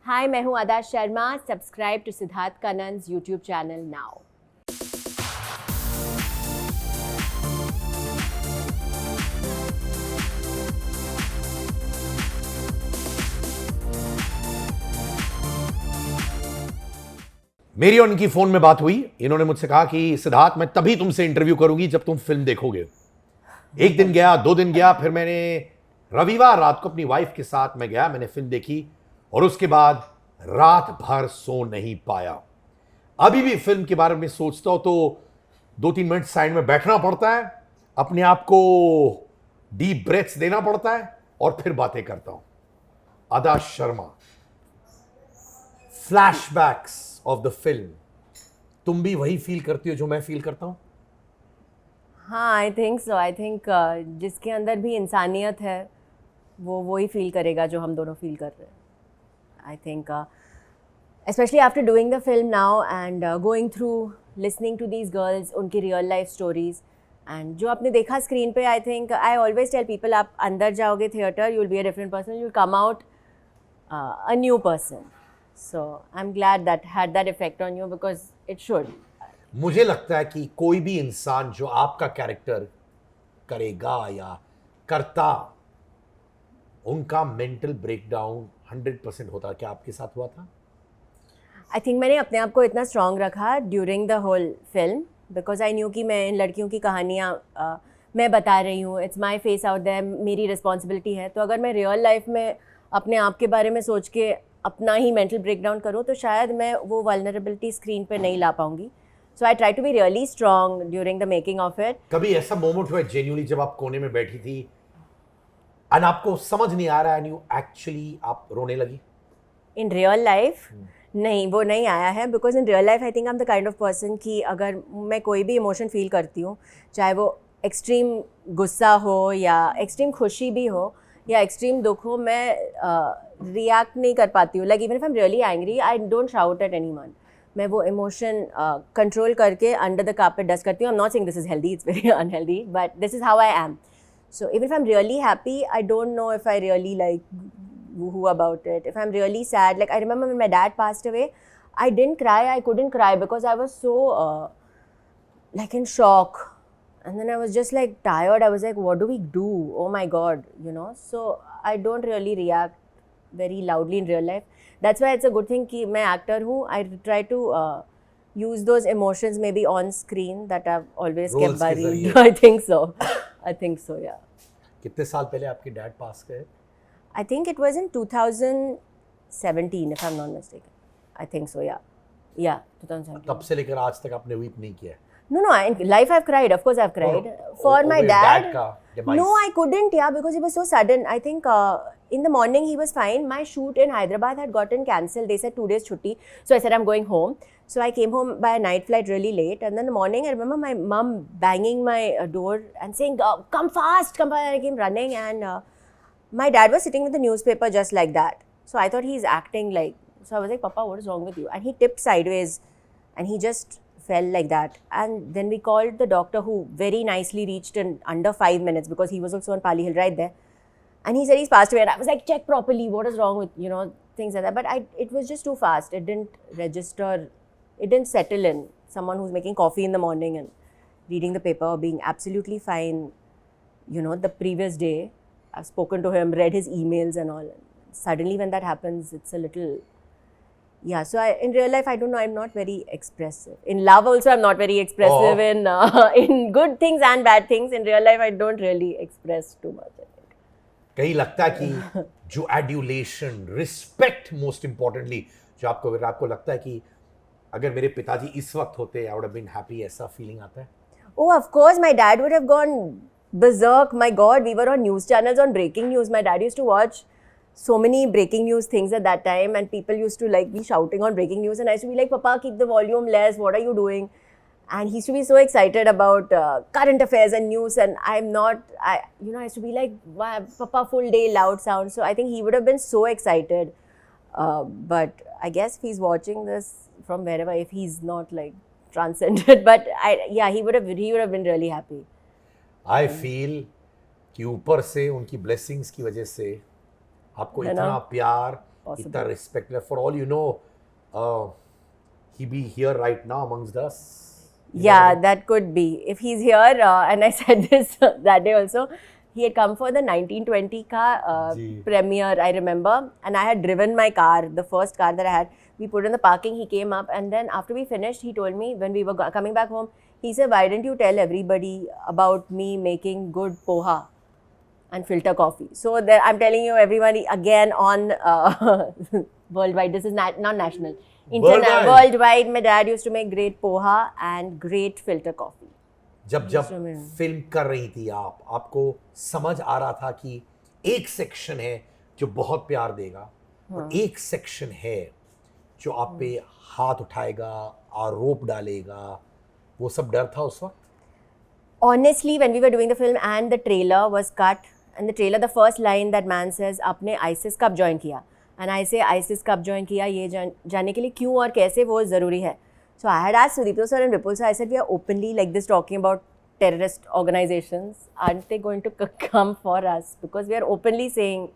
हाय, मैं हूँ Adah Sharma. Subscribe to Siddharth Kannan's YouTube channel now. मेरी और उनकी फोन में बात हुई. इन्होंने मुझसे कहा कि सिद्धार्थ, मैं तभी तुमसे इंटरव्यू करूंगी जब तुम फिल्म देखोगे. एक दिन गया, 2 दिन गया, फिर मैंने रविवार रात को अपनी वाइफ के साथ मैं गया, मैंने फिल्म देखी और उसके बाद रात भर सो नहीं पाया. अभी भी फिल्म के बारे में सोचता हूं तो 2-3 मिनट साइड में बैठना पड़ता है, अपने आप को डीप ब्रेथ्स देना पड़ता है और फिर बातें करता हूं. अदा Sharma, flashbacks of the film. तुम भी वही फील करती हो जो मैं फील करता हूं? हाँ, I think so. I think जिसके अंदर भी इंसानियत है वो वही फील करेगा जो हम दोनों फील कर रहे हैं. I think especially after doing the film now and going through listening to these girls, उनकी real life stories and जो आपने देखा स्क्रीन पे, I think I always tell people, आप अंदर जाओगे theatre, you'll be a different person, you'll come out a new person. So I'm glad that had that effect on you because it should. मुझे लगता है कि कोई भी इंसान जो आपका कैरेक्टर करेगा या करता, उनका मेंटल ब्रेकडाउन 100% होता. क्या आपके साथ हुआ था? आई थिंक मैंने अपने आप को इतना स्ट्रॉन्ग रखा during the whole film because I knew कि मैं इन लड़कियों की कहानियाँ मैं बता रही हूँ. It's my face out there, मेरी रिस्पॉन्सिबिलिटी है. तो अगर मैं रियल लाइफ में अपने आप के बारे में सोच के अपना ही मेंटल ब्रेकडाउन करूँ तो शायद मैं वो वल्नरेबिलिटी स्क्रीन पे नहीं ला पाऊँगी. So I try to be really strong during the making of it. कभी ऐसा मोमेंट हुआ जेन्युइनली जब आप कोने में बैठी थी और आपको समझ नहीं आ रहा है एंड यू एक्चुअली आप रोने लगी? इन रियल लाइफ नहीं, वो नहीं आया है because in real life I think I am the kind of person कि अगर मैं कोई भी इमोशन फील करती हूँ, चाहे वो एक्सट्रीम गुस्सा हो या एक्सट्रीम खुशी भी हो या एक्सट्रीम दुख हो, मैं रिएक्ट नहीं कर पाती हूँ. Like even if I am really angry, I don't shout at anyone. मैं वो इमोशन कंट्रोल करके अंडर द कार्पेट डस्ट करती हूँ. I am not saying this is healthy, it's very unhealthy, but this is how I am. So even if I'm really happy, I don't know if I really like woohoo about it. If I'm really sad, like I remember when my dad passed away, I didn't cry. I couldn't cry because I was so like in shock. And then I was just like tired. I was like, what do we do? Oh my God, you know. So I don't really react very loudly in real life. That's why it's a good thing कि मैं actor हूँ. I try to use those emotions maybe on screen that I've always kept buried. I think so. I think so, yeah. कितने साल पहले आपके dad पास गए? I think it was in 2017, if I'm not mistaken. I think so, yeah. Yeah, 2017. तब से लेकर आज तक आपने वीप नहीं किया? No, in life I've cried. Of course I've cried. For my dad. No, I couldn't, yeah, because it was so sudden. I think in the morning he was fine. My shoot in Hyderabad had gotten cancelled. They said 2 days chutti. So I said I'm going home. So I came home by a night flight really late. And then in the morning I remember my mum banging my door and saying, come fast, come fast. And I came running and my dad was sitting with the newspaper just like that. So I thought he's acting like, so I was like, Papa, what is wrong with you? And he tipped sideways and he just fell like that. And then we called the doctor who very nicely reached in under 5 minutes because he was also on Pali Hill right there. And he said he's passed away. And I was like, check properly, what is wrong with, you know, things like that. But it was just too fast. It didn't register, it didn't settle in. Someone who's making coffee in the morning and reading the paper, being absolutely fine, you know, the previous day. I've spoken to him, read his emails and all. Suddenly when that happens, it's a little... Yeah, so in real life, I don't know, I'm not very expressive. In love also, I'm not very expressive. In good things and bad things. In real life, I don't really express too much, I think. कहीं लगता है कि जो adulation, respect most importantly, जो आपको लगता है कि अगर मेरे पिताजी इस वक्त होते, I would have been happy, ऐसा फीलिंग आता है? Oh, of course, my dad would have gone berserk. My God, we were on news channels on breaking news. My dad used to watch so many breaking news things at that time and people used to like be shouting on breaking news and I used to be like, Papa, keep the volume less, what are you doing? And he used to be so excited about current affairs and news and I used to be like, wow, Papa, full day, loud sound. So I think he would have been so excited. But I guess if he's watching this from wherever, if he's not like transcended, but he would have been really happy. I feel कि ऊपर से उनकी blessings की वजह से आपको इतना प्यार possible. इतना respect है. For all you know, he be here right now amongst us. Yeah, that could be. If he's here, and I said this that day also, he had come for the 1920 car premiere, I remember, and I had driven my car, the first car that I had. We put in the parking, he came up, and then after we finished, he told me, when we were coming back home, he said, why didn't you tell everybody about me making good poha and filter coffee? So there, I'm telling you, everybody, again on worldwide, this is not national, worldwide, my dad used to make great poha and great filter coffee. जब film कर रही थी आपको समझ आ रहा था कि एक सेक्शन है जो बहुत प्यार देगा और एक सेक्शन है जो आप पे हाथ उठाएगा, आरोप डालेगा, वो सब डर था उस वक्त? Honestly, when we were doing the film and the trailer was cut, and the trailer, the first line that man says, आपने ISIS कब join किया? And I say, ISIS कब join किया? ये जानने के लिए क्यों और कैसे वो ज़रूरी है? So I had asked Sudeep sir and Vipul sir, I said, we are openly like this talking about terrorist organizations. Aren't they going to come for us? Because we are openly saying,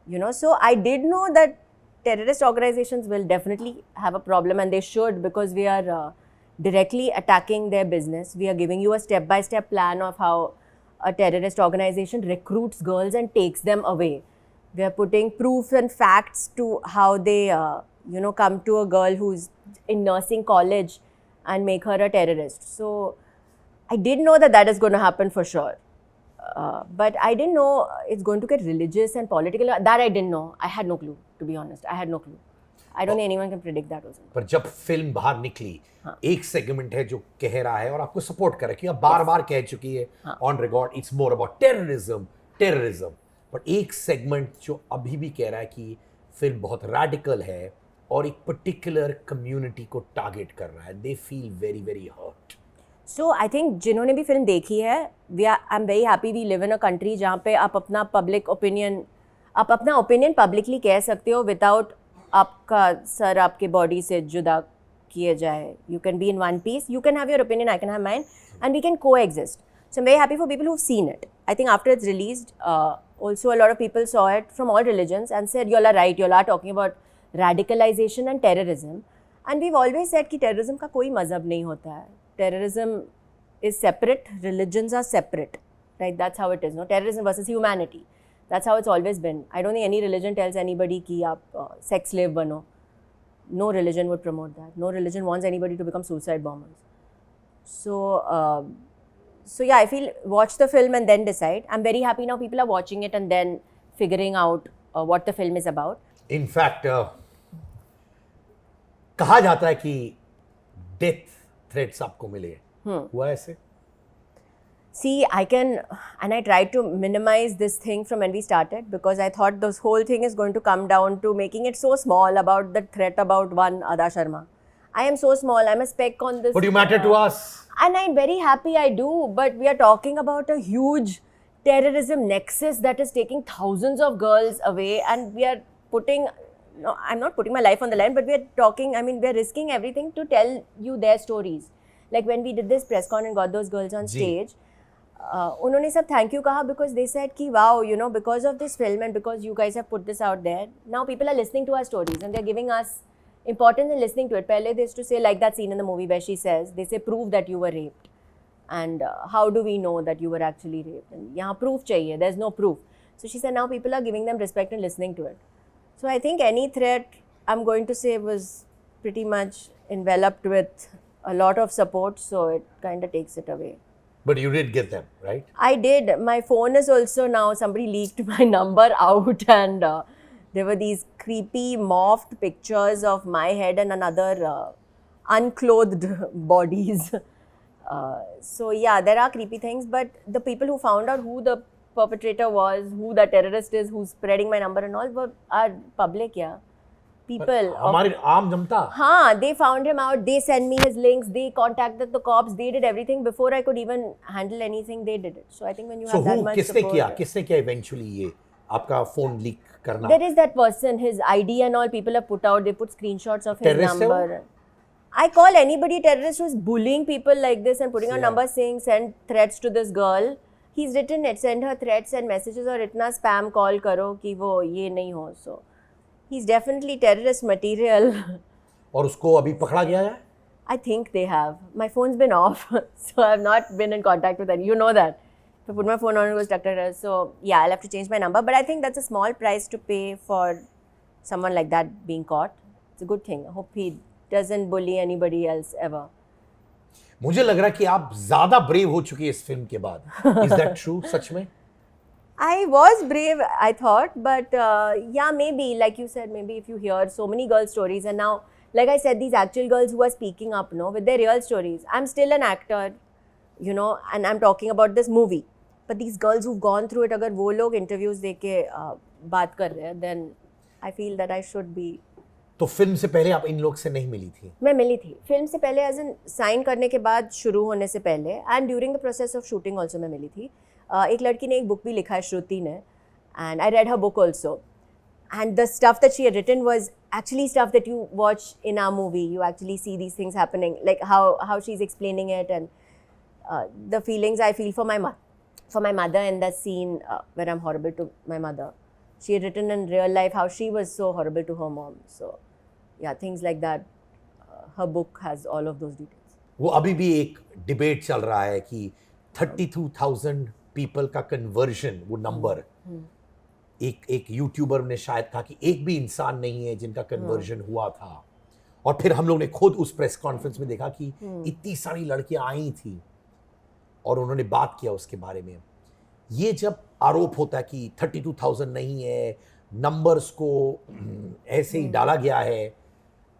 you know, so I did know that terrorist organizations will definitely have a problem, and they should, because we are directly attacking their business. We are giving you a step-by-step plan of how a terrorist organization recruits girls and takes them away. We are putting proof and facts to how they, you know, come to a girl who's in nursing college and make her a terrorist. So I did know that that is going to happen for sure. But I didn't know it's going to get religious and political. That I didn't know. I had no clue, to be honest. I had no clue. I don't think anyone can predict that also. पर जब film बाहर निकली, एक segment है जो कह रहा है और आपको सपोर्ट कर रहा है कि आप बार-बार कह चुकी है on record, it's more about terrorism. But एक सेगमेंट जो अभी भी कह रहा है कि फिल्म बहुत रैडिकल है और एक पर्टिकुलर कम्युनिटी को टारगेट कर रहा है. They feel very very hurt. So I think जिन्होंने भी फिल्म देखी है, I'm very happy we live in a country जहाँ पे आप अपना अपना ओपिनियन पब्लिकली कह सकते हो विदाउट आपका सर आपके बॉडी से जुदा किए जाए. You can be in one piece, you can have your opinion, I can have mine, and we can coexist. So I'm very happy for people who've seen it. I think after it's released, also a lot of people saw it from all religions and said, you all are right, you all are talking about radicalization and terrorism. And we've always said कि terrorism का कोई मज़हब नहीं होता है. Terrorism is separate, religions are separate, right? That's how it is, no? Terrorism versus humanity. That's how it's always been. I don't think any religion tells anybody कि आप sex slave बनो. No religion would promote that. No religion wants anybody to become suicide bombers. So yeah, I feel watch the film and then decide. I'm very happy now people are watching it and then figuring out what the film is about. In fact, कहा जाता है कि death threats आपको मिले. हुआ ऐसे? See, I tried to minimize this thing from when we started, because I thought this whole thing is going to come down to making it so small about the threat about one Adah Sharma. I am so small, I'm a speck on this. But you matter to us. And I'm very happy I do, but we are talking about a huge terrorism nexus that is taking thousands of girls away, and we are putting, no, I'm not putting my life on the line, but we are talking, we are risking everything to tell you their stories. Like when we did this press con and got those girls on stage, उन्होंने सब thank you कहा, because they said कि wow, you know, because of this film and because you guys have put this out there, now people are listening to our stories and they're giving us importance in listening to it. पहले they used to say, like that scene in the movie where she says, they say prove that you were raped, and how do we know that you were actually raped? And यहाँ proof चाहिए, there's no proof. So she said now people are giving them respect and listening to it. So I think any threat, I'm going to say, was pretty much enveloped with a lot of support, so it kind of takes it away. But you did get them, right? I did. My phone is also now, somebody leaked my number out, and there were these creepy morphed pictures of my head and another unclothed bodies. So yeah, there are creepy things, but the people who found out who the perpetrator was, who the terrorist is, who's spreading my number and all, are public, yeah. People. हमारे आम जनता. हाँ, they found him out. They sent me his links. They contacted the cops. They did everything before I could even handle anything. They did it. So I think when you have that much support. किसने किया eventually ये आपका phone leak करना? There is that person. His ID and all people have put out. They put screenshots of his number. I call anybody terrorist who's bullying people like this and putting out numbers saying send threats to this girl. He's written it. Send her threats and messages, or इतना spam call करो कि वो ये नहीं हो. So He's definitely terrorist material. और उसको अभी पकड़ा गया है? I think they have. My phone's been off, so I've not been in contact with any. You know that. If I put my phone on, it goes tuck. So yeah, I'll have to change my number. But I think that's a small price to pay for someone like that being caught. It's a good thing. I hope he doesn't bully anybody else ever. मुझे लग रहा है कि आप ज्यादा brave हो चुकी है इस फिल्म के बाद. Is that true? सच में? I was brave, I thought, but yeah, maybe, like you said, maybe if you hear so many girl stories, and now, like I said, these actual girls who are speaking up, no, with their real stories. I'm still an actor, you know, and I'm talking about this movie. But these girls who've gone through it, अगर वो लोग interviews देके बात कर रहे हैं, then I feel that I should be. तो film से पहले आप इन लोग से नहीं मिली थी? मैं मिली थी. फिल्म से पहले, एज इन साइन करने के बाद, शुरू होने से पहले, and during the process of shooting also मैं मिली थी. एक लड़की ने एक बुक भी लिखा है, श्रुति ने, and I read her book also. And the stuff that she had written was actually stuff that you watch in our movie. You actually see these things happening, like how she's explaining it, and the feelings I feel for my mother in that scene where I'm horrible to my mother. She had written in real life how she was so horrible to her mom. So yeah, things like that. Her book has all of those details. वो अभी भी एक debate चल रहा है कि 32,000 people का conversion, वो नंबर, एक यूट्यूबर ने शायद कहा कि एक भी इंसान नहीं है जिनका कन्वर्जन हुआ था. और फिर हम लोग ने खुद उस प्रेस कॉन्फ्रेंस में देखा कि इतनी सारी लड़कियां आई थी और उन्होंने बात किया उसके बारे में. ये जब आरोप होता है कि 32,000 नहीं है, नंबर्स को ऐसे ही डाला गया है,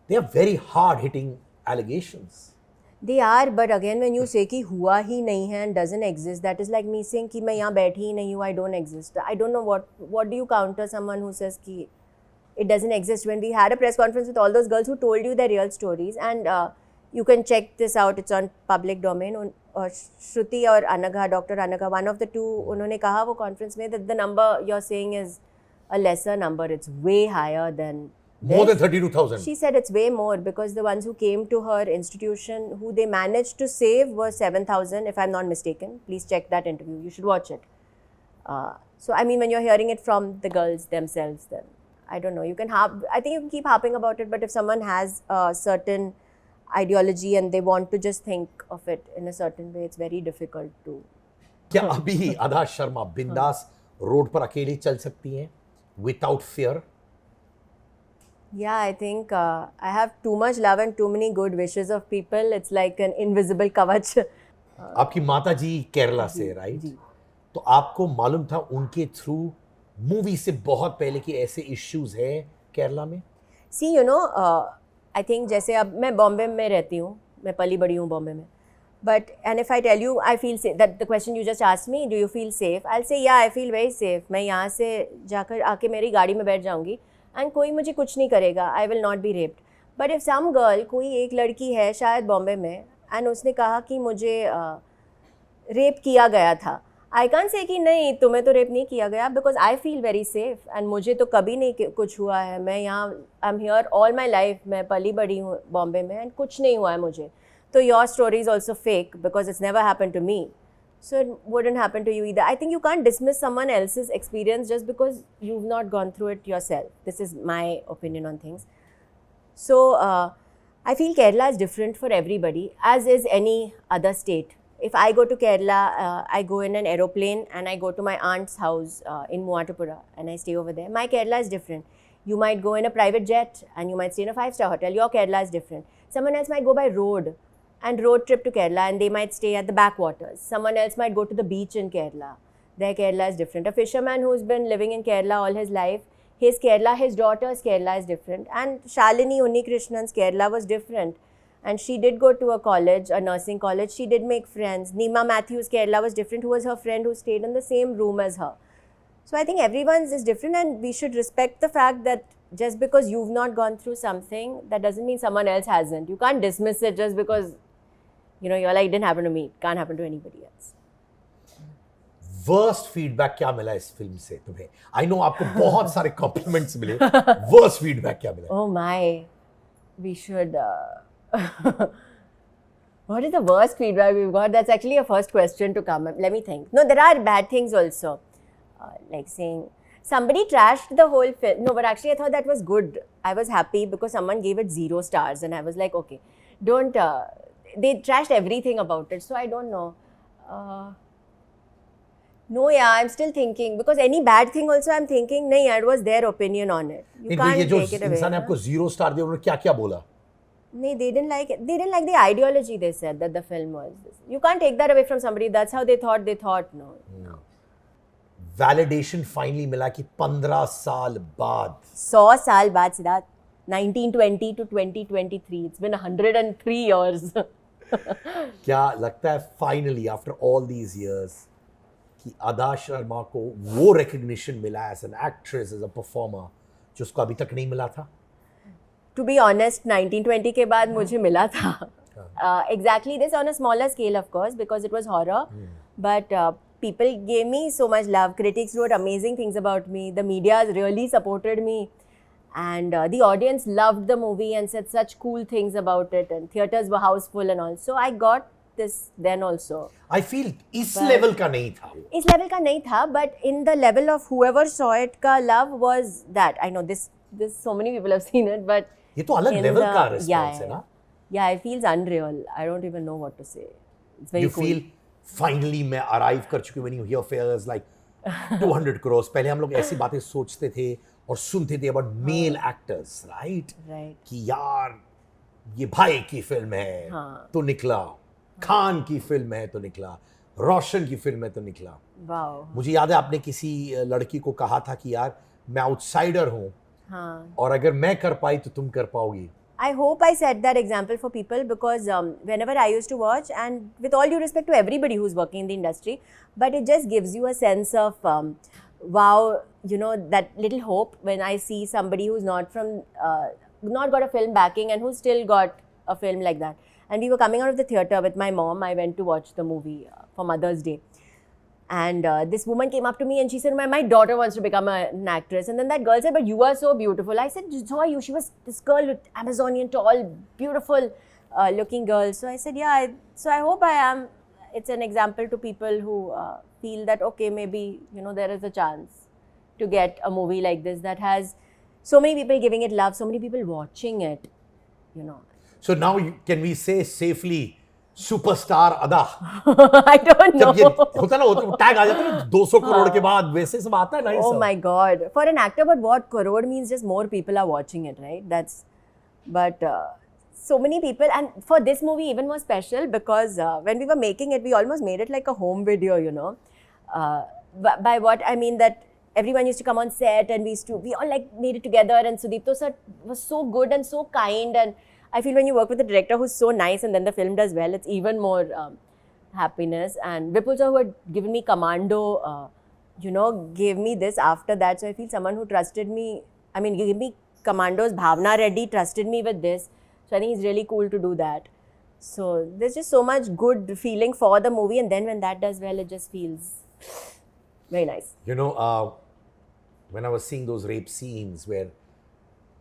they are very hard hitting allegations. They are, but again, when you say कि हुआ ही नहीं है and doesn't exist, that is like me saying कि मैं यहाँ बैठी ही नहीं हूँ, I don't exist. I don't know what do you counter someone who says कि it doesn't exist. When we had a press conference with all those girls who told you their real stories, and you can check this out, it's on public domain. Shruti or Anagha, Dr. Anagha, one of the two, उन्होंने कहा वो conference में that the number you're saying is a lesser number. It's way higher than more than 32,000. She said it's way more because the ones who came to her institution, who they managed to save, were 7,000, if I'm not mistaken. Please check that interview. You should watch it. So, I mean, when you're hearing it from the girls themselves, then I don't know. I think you can keep harping about it, but if someone has a certain ideology and they want to just think of it in a certain way, it's very difficult to. क्या अभी अदा शर्मा बिंदास road पर अकेली चल सकती हैं without fear? Yeah, I think I have too much love and too many good wishes of people. It's like an invisible kavach. आपकी माता जी केरला से, राइट? तो आपको मालूम था उनके थ्रू मूवी से बहुत पहले कि ऐसे इश्यूज हैं केरला में? See, you know, I think जैसे अब मैं बॉम्बे में रहती हूँ, मैं पली बड़ी हूँ बॉम्बे में. But and if I tell you, I feel safe. That the question you just asked me, do you feel safe? I'll say yeah, I feel very safe. मैं यहाँ से जाकर आके मेरी गाड़ी में बैठ जाऊँगी and कोई मुझे कुछ नहीं करेगा. I will not be raped. But if some girl, कोई एक लड़की है शायद बॉम्बे में, and उसने कहा कि मुझे रेप किया गया था, I can't say कि नहीं तुम्हें तो रेप नहीं किया गया, because I feel very safe and मुझे तो कभी नहीं कुछ हुआ है. मैं यहाँ I'm here all my life. मैं पली बड़ी हूँ बॉम्बे में and कुछ नहीं हुआ है मुझे. So your story is also fake because it's never happened to me. So it wouldn't happen to you either. I think you can't dismiss someone else's experience just because you've not gone through it yourself. This is my opinion on things. So I feel Kerala is different for everybody, as is any other state. If I go to Kerala, I go in an aeroplane and I go to my aunt's house in Muatupura and I stay over there. My Kerala is different. You might go in a private jet and you might stay in a 5-star hotel. Your Kerala is different. Someone else might go by road and road trip to Kerala and they might stay at the backwaters. Someone else might go to the beach in Kerala. Their Kerala is different. A fisherman who's been living in Kerala all his life, his Kerala, his daughter's Kerala is different. And Shalini Unnikrishnan's Kerala was different. And she did go to a college, a nursing college. She did make friends. Nima Matthews' Kerala was different, who was her friend who stayed in the same room as her. So I think everyone's is different and we should respect the fact that just because you've not gone through something, that doesn't mean someone else hasn't. You can't dismiss it just because, you know, you're like, it didn't happen to me. It can't happen to anybody else. Worst feedback क्या मिला इस film से तुम्हें? I know आपको बहुत सारे compliments मिले. Worst feedback क्या मिला? Oh my, we should. What is the worst feedback we've got? That's actually a first question to come. Let me think. No, there are bad things also, like saying. somebody trashed the whole film. No, but actually I thought that was good. I was happy because someone gave it 0 stars and I was like, okay, don't, they trashed everything about it. So I don't know. No, yeah, I'm still thinking because any bad thing also I'm thinking, nahi, it was their opinion on it. You can't ये जो take it away. इंसान ने आपको 0 star दिया, उन्होंने क्या-क्या बोला? No, they didn't like it. They didn't like the ideology. They said that the film was. You can't take that away from somebody. That's how they thought. They thought no. Validation finally मिला कि 15 साल बाद. 100 साल बाद Siddharth. 1920 to 2023. It's been 103 years. क्या लगता है finally after all these years कि अदा शर्मा को वो recognition मिला as an actress, as a performer, जो उसको अभी तक नहीं मिला था? To be honest, 1920 के बाद मुझे मिला था. Exactly this on a smaller scale, of course, because it was horror. But people gave me so much love. Critics wrote amazing things about me. The media has really supported me. And the audience loved the movie and said such cool things about it. And theatres were houseful and all. So I got this then also. I feel इस level का नहीं था. इस level का नहीं था, but in the level of whoever saw it का love was that. I know this so many people have seen it, but ये तो अलग level का response है ना? Yeah, it feels unreal. I don't even know what to say. It's very cool. You feel finally मैं arrive कर चुकी हूँ when you hear figures like 200 crores. पहले हम लोग ऐसी बातें सोचते थे और सुनते थे about male actors, right? Right. कि यार ये भाई की फिल्म है तो निकला, खान की फिल्म है तो निकला, रोशन की फिल्म है तो निकला. Wow. मुझे याद है आपने किसी लड़की को कहा था कि यार मैं आउटसाइडर हूँ और अगर मैं कर पाई तो तुम कर पाओगी. I hope I set that example for people because whenever I used to watch, and with all due respect to everybody who's working in the industry, but it just gives you a sense of wow, you know, that little hope when I see somebody who's not from, not got a film backing and who's still got a film like that. And we were coming out of the theatre with my mom. I went to watch the movie for Mother's Day. And this woman came up to me and she said, my daughter wants to become an actress. And then that girl said, but you are so beautiful. I said, so are you. She was this girl with Amazonian tall, beautiful looking girl. So I said, yeah, so I hope I am. It's an example to people who feel that, okay, maybe, you know, there is a chance to get a movie like this that has so many people giving it love, so many people watching it, you know. So now can we say safely, superstar अदा? I don't know. जब ये होता ना, tag आ जाता है ना 200 करोड़ के बाद, वैसे सब आता है ना. Oh my God! For an actor, but what crore means just more people are watching it, right? But so many people, and for this movie even more special because when we were making it, we almost made it like a home video, you know. By what I mean that everyone used to come on set and we all like made it together, and Sudeep sir was so good and so kind, and I feel when you work with a director who's so nice and then the film does well, it's even more happiness. And Vipul sir, who had given me Commando, you know, gave me this after that. So I feel someone who trusted me, I mean, gave me Commando's Bhavna Reddy, trusted me with this. So I think it's really cool to do that. So there's just so much good feeling for the movie. And then when that does well, it just feels very nice. You know, when I was seeing those rape scenes where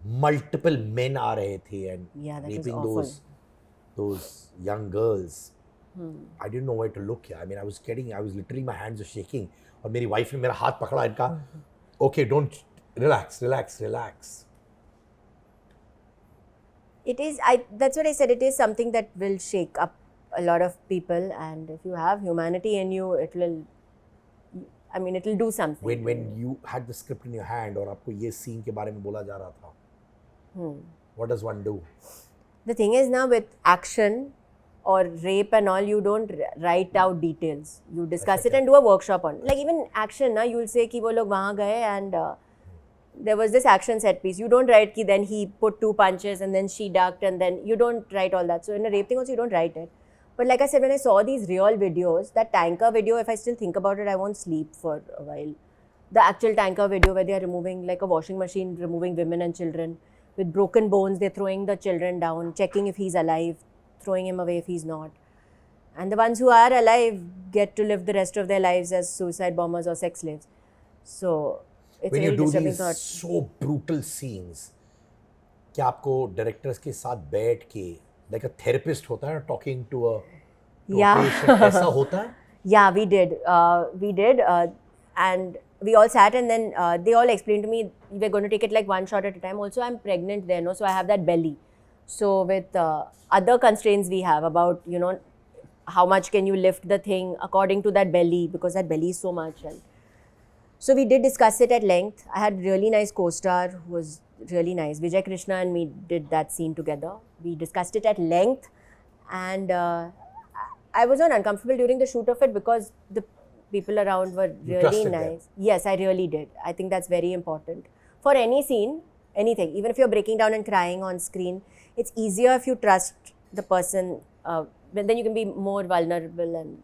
multiple men are rahe the and raping those young girls. I didn't know where to look. I mean, I was literally, my hands were shaking. और मेरी wife ने मेरा हाथ पकड़ा इनका. Okay, don't relax. It is. That's what I said. It is something that will shake up a lot of people, and if you have humanity in you, it will. I mean, it will do something. When you had the script in your hand और आपको ये scene के बारे में बोला जा रहा था. What does one do? The thing is now with action or rape and all, you don't write out details. You discuss it and do a workshop on. Like even action, na, you'll say कि वो लोग वहाँ गए and there was this action set piece. You don't write कि then he put 2 punches and then she ducked and then you don't write all that. So in a rape thing also you don't write it. But like I said, when I saw these real videos, that tanker video, if I still think about it, I won't sleep for a while. The actual tanker video where they are removing like a washing machine, removing women and children. With broken bones, they're throwing the children down, checking if he's alive, throwing him away if he's not. And the ones who are alive get to live the rest of their lives as suicide bombers or sex slaves. So, it's when a very disturbing thought. When you do these so brutal scenes, क्या आपको directors के साथ बैठ के, like a therapist होता है, talking to a patient, ऐसा होता है? Yeah, we did. And we all sat, and then they all explained to me, we're going to take it like one shot at a time. Also, I'm pregnant there, no, so I have that belly. So with other constraints we have about, you know, how much can you lift the thing according to that belly, because that belly is so much. And so we did discuss it at length. I had really nice co-star who was really nice. Vijay Krishna and me did that scene together. We discussed it at length, and I was not uncomfortable during the shoot of it because the people around were really nice. Yes, I really did. I think that's very important. For any scene, anything, even if you're breaking down and crying on screen, it's easier if you trust the person, then you can be more vulnerable and